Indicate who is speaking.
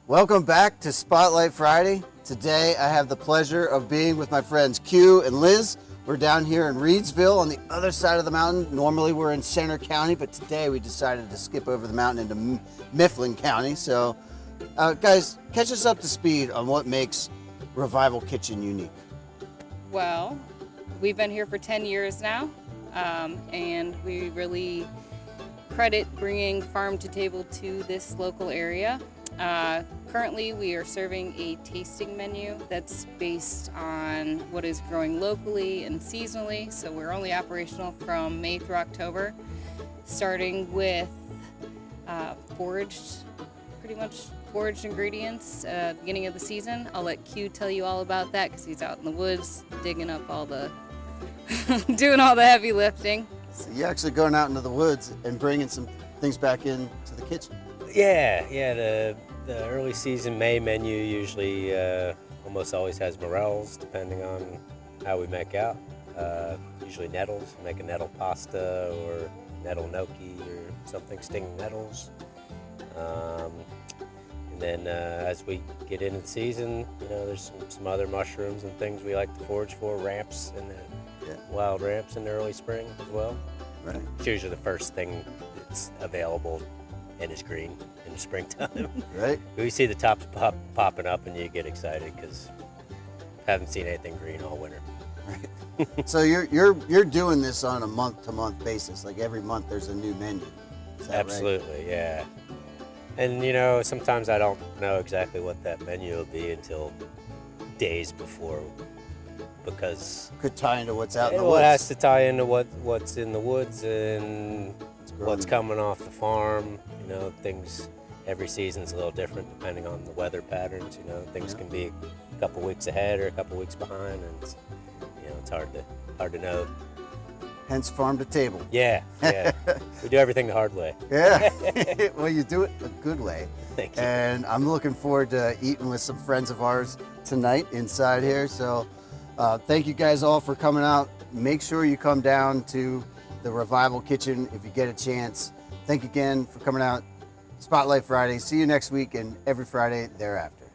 Speaker 1: Welcome back to Spotlight Friday. Today I have the pleasure of being with my friends Q and Liz. We're down here in Reedsville on the other side of the mountain. Normally we're in Center County, but today we decided to skip over the mountain into Mifflin County. So guys, catch us up to speed on what makes Revival Kitchen unique.
Speaker 2: Well, we've been here for 10 years now, and we really credit bringing farm to table to this local area. Currently, we are serving a tasting menu that's based on what is growing locally and seasonally. So we're only operational from May through October, starting with pretty much foraged ingredients beginning of the season. I'll let Q tell you all about that because he's out in the woods digging up all the, doing all the heavy lifting.
Speaker 1: So you're actually going out into the woods and bringing some things back into the kitchen.
Speaker 3: Yeah. The early season May menu usually almost always has morels, depending on how we make out. Usually nettles, make a nettle pasta or nettle gnocchi or something, stinging nettles. And then as we get into the season, there's some other mushrooms and things we like to forage for, ramps and wild ramps in the early spring as well.
Speaker 1: Right.
Speaker 3: It's usually the first thing that's available and is green in the springtime.
Speaker 1: Right.
Speaker 3: We see the tops popping up and you get excited because haven't seen anything green all winter.
Speaker 1: Right. So you're doing this on a month-to-month basis. Like every month there's a new menu. Is that
Speaker 3: Absolutely,
Speaker 1: right?
Speaker 3: Yeah. And sometimes I don't know exactly what that menu will be until days before, because
Speaker 1: Could tie into what's out in the
Speaker 3: it
Speaker 1: woods.
Speaker 3: has to tie into what's in the woods and what's
Speaker 1: growing.
Speaker 3: coming off the farm. Things every season's a little different depending on the weather patterns. Things can be a couple weeks ahead or a couple weeks behind, and it's hard to know.
Speaker 1: Hence farm to table.
Speaker 3: Yeah. We do everything the hard way.
Speaker 1: Yeah. Well, you do it a good way.
Speaker 3: Thank you.
Speaker 1: And I'm looking forward to eating with some friends of ours tonight inside here. So thank you guys all for coming out. Make sure you come down to the Revival Kitchen if you get a chance. Thank you again for coming out. Spotlight Friday. See you next week and every Friday thereafter.